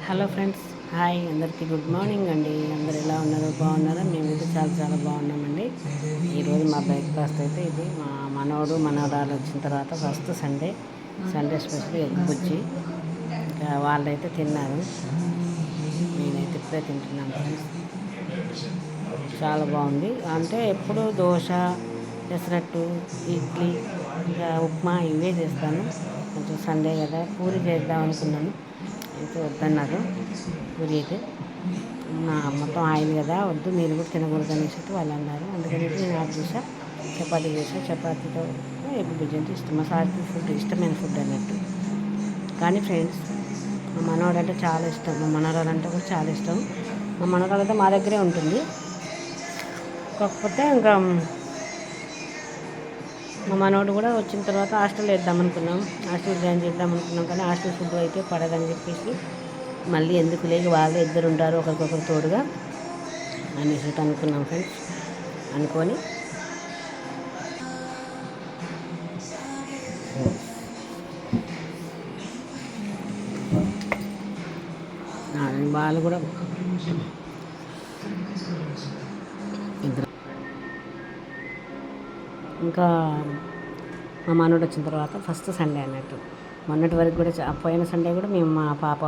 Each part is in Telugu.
హలో ఫ్రెండ్స్, హాయ్ అందరికీ గుడ్ మార్నింగ్ అండి. అందరు ఎలా ఉన్నారు? బాగున్నారా? మేమైతే చాలా చాలా బాగున్నామండి. ఈరోజు మా బ్రేక్ఫాస్ట్ అయితే ఇది. మా మనవడు మనవరాలు వచ్చిన తర్వాత ఫస్ట్ సండే స్పెషల్ ఎగ్ బుజ్జి. ఇంకా వాళ్ళైతే తిన్నారు, నేనైతే ఇప్పుడే తింటున్నాను ఫ్రెండ్స్. చాలా బాగుంది. అంటే ఎప్పుడు దోశ, పెసరట్టు, ఇడ్లీ, ఇంకా ఉప్మా ఇవే చేస్తాను. కొంచెం సండే కదా పూరి చేద్దాం అనుకున్నాను, అయితే వద్దన్నారు పూరి. అయితే మొత్తం ఆయిల్ కదా, వద్దు మీరు కూడా తినకూడదు అనేసి వాళ్ళు అన్నారు. అందుకని నేను ఆఫ్ చేసా, చపాతీ చేసా. చపాతీతో ఎగ్ బుజ్జి అంటే ఇష్టం, మా సార్కి ఫుడ్ ఇష్టమైన ఫుడ్ అన్నట్టు. కానీ ఫ్రెండ్స్, మా మనవాడు అంటే చాలా ఇష్టం, మా మనవరాలు అంటే కూడా చాలా ఇష్టం. మా మనవరాలు అయితే మా దగ్గరే ఉంటుంది. కాకపోతే ఇంకా మా మనోడు కూడా వచ్చిన తర్వాత హాస్టల్ వేద్దామనుకున్నాం, హాస్టల్ జాయిన్ చేద్దామనుకున్నాం. కానీ హాస్టల్ ఫుడ్ అయితే పడదని చెప్పేసి మళ్ళీ ఎందుకు లేక వాళ్ళే ఇద్దరు ఉంటారు ఒకరికొకరు తోడుగా అనేసి అనుకున్నాం ఫ్రెండ్స్. అనుకొని వాళ్ళు కూడా ఇద్దరు. ఇంకా మా మనోడు వచ్చిన తర్వాత ఫస్ట్ సండే అన్నట్టు. మొన్నటి వరకు కూడా పోయిన సండే కూడా మేము మా పాప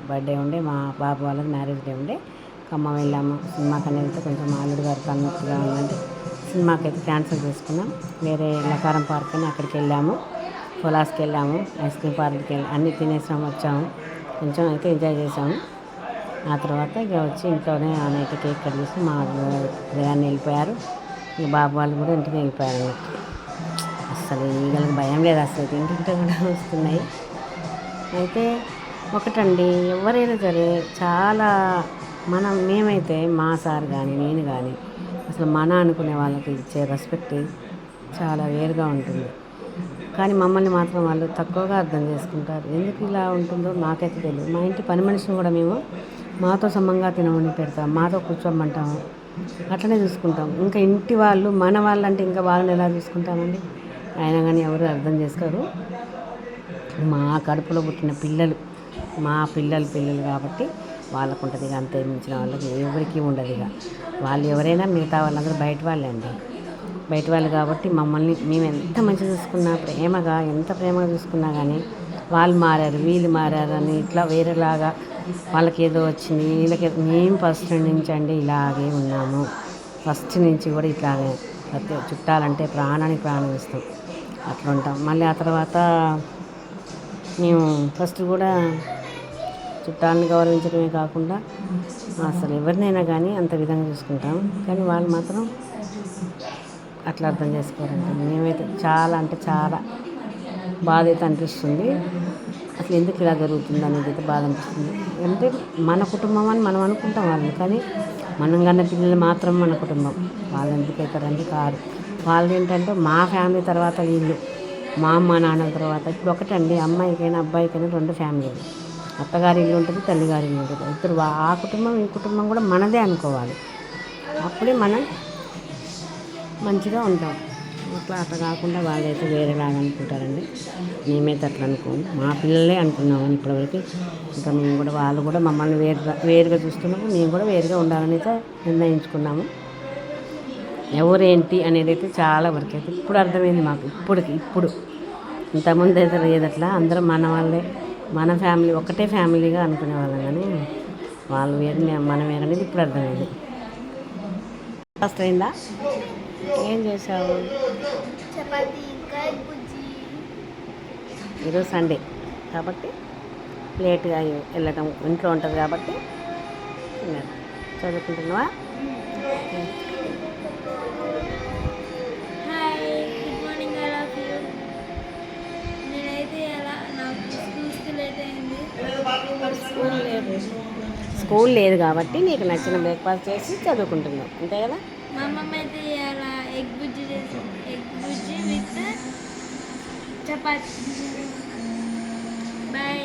బర్త్డే ఉండే, మా బాబు వాళ్ళకి మ్యారేజ్ డే ఉండే, ఖమ్మం వెళ్ళాము. సినిమాకి అని వెళ్తే కొంచెం మా అల్లుడు గారు తన్నట్టుగా ఉందంటే సినిమాకి అయితే క్యాన్సిల్ చేసుకున్నాం. వేరే లకారం పార్క్ అని అక్కడికి వెళ్ళాము, పొలాస్కి వెళ్ళాము, ఐస్ క్రీమ్ పార్క్కి వెళ్ళి అన్నీ తినేసాము, వచ్చాము. కొంచెం అయితే ఎంజాయ్ చేసాము. ఆ తర్వాత ఇక వచ్చి ఇంట్లోనే అయితే కేక్ కట్ చేసి మా ఉదయాన్నే వెళ్ళిపోయారు. ఇక బాబు వాళ్ళు కూడా ఇంటికి వెళ్ళిపోయారు. అసలు ఈగలకు భయం లేదు, అసలు ఇంటింటే కూడా వస్తున్నాయి. అయితే ఒకటండి, ఎవరైనా సరే చాలా మేమైతే మా సార్ కానీ నేను కానీ అసలు అనుకునే వాళ్ళకి ఇచ్చే రెస్పెక్ట్ చాలా వేరుగా ఉంటుంది. కానీ మమ్మల్ని మాత్రం వాళ్ళు తక్కువగా అర్థం చేసుకుంటారు. ఎందుకు ఇలా ఉంటుందో నాకైతే తెలియదు. మా ఇంటి పని మనిషిని కూడా మేము మాతో సమంగా తినమని పెడతాం, మాతో కూర్చోమంటాము, అట్లనే చూసుకుంటాం. ఇంకా ఇంటి వాళ్ళు మన వాళ్ళంటే ఇంకా వాళ్ళని ఎలా చూసుకుంటామండి? అయినా కానీ ఎవరు అర్థం చేసుకోరు. మా కడుపులో పుట్టిన పిల్లలు, మా పిల్లలు కాబట్టి వాళ్ళకు ఉంటుంది. ఇక అంతే, మించిన వాళ్ళకి ఎవరికి ఉండదు. ఇక వాళ్ళు ఎవరైనా మిగతా వాళ్ళందరూ బయట వాళ్ళే అండి, బయట వాళ్ళు కాబట్టి మమ్మల్ని మేము ఎంత మంచిగా చూసుకున్నా, ఎంత ప్రేమగా చూసుకున్నా కానీ వాళ్ళు మారారు, వీళ్ళు మారారు అని ఇట్లా వేరేలాగా వాళ్ళకి ఏదో వచ్చింది, వీళ్ళకి మేము ఫస్ట్ నుంచి అండి ఇలాగే ఉన్నాము. ఫస్ట్ నుంచి కూడా ఇట్లాగే ప్రతి చుట్టాలంటే ప్రాణానికి ప్రాణం ఇస్తాం, అట్లా ఉంటాం. మళ్ళీ ఆ తర్వాత మేము ఫస్ట్ కూడా చుట్టాలని గౌరవించడమే కాకుండా అసలు ఎవరినైనా కానీ అంత విధంగా చూసుకుంటాం. కానీ వాళ్ళు మాత్రం అట్లా అర్థం చేసుకోరండి. మేమైతే చాలా అంటే చాలా బాధ అయితే అనిపిస్తుంది. అసలు ఎందుకు ఇలా జరుగుతుంది అనేది అయితే బాధ అనిపిస్తుంది. అంటే మన కుటుంబం అని మనం అనుకుంటాం వాళ్ళని, కానీ మనం కన్నా పిల్లలు మాత్రం మన కుటుంబం. వాళ్ళు ఎందుకు అవుతారండి? కాదు. వాళ్ళు ఏంటంటే మా ఫ్యామిలీ తర్వాత వీళ్ళు, మా అమ్మ నాన్నల తర్వాత. ఇప్పుడు ఒకటండి, అమ్మాయికైనా అబ్బాయికైనా 2 ఫ్యామిలీలు, అత్తగారి ఇల్లు ఉంటుంది, తల్లిగారి ఇల్లు ఉంటుంది. ఇద్దరు ఆ కుటుంబం ఈ కుటుంబం కూడా మనదే అనుకోవాలి. అప్పుడే మనం మంచిగా ఉంటాం. అట్లా కాకుండా వాళ్ళైతే వేరేలాగా అనుకుంటారండి. మేమైతే అట్లా అనుకోము, మా పిల్లలే అనుకున్నామని ఇప్పటివరకు. ఇంకా మేము కూడా వాళ్ళు కూడా మమ్మల్ని వేరుగా చూస్తున్నాము, మేము కూడా వేరుగా ఉండాలని అయితే నిర్ణయించుకున్నాము. ఎవరేంటి అనేది అయితే చాలా వరకు అయితే ఇప్పుడు అర్థమైంది మాకు. ఇప్పుడు ఇంతకుముందు అయితే లేదట్లా, అందరం మన వాళ్ళే, మన ఫ్యామిలీ ఒకటే ఫ్యామిలీగా అనుకునే వాళ్ళం. కానీ వాళ్ళు వేరు, మనం వేరనేది ఇప్పుడు అర్థమైంది. ఫస్ట్ అయిందా? ఏం చేసావు? ఈరోజు సండే కాబట్టి లేట్గా వెళ్ళటం, ఇంట్లో ఉంటుంది కాబట్టి చదువుకుంటున్నావా? స్కూల్ లేదు కాబట్టి నీకు నచ్చిన బ్రేక్ఫాస్ట్ చేసి చదువుకుంటున్నావు, అంతే కదా? మా అమ్మమ్మ అయితే ఇలా ఎగ్ బుజ్జి చేసి, egg bhurji with chapati. Bye.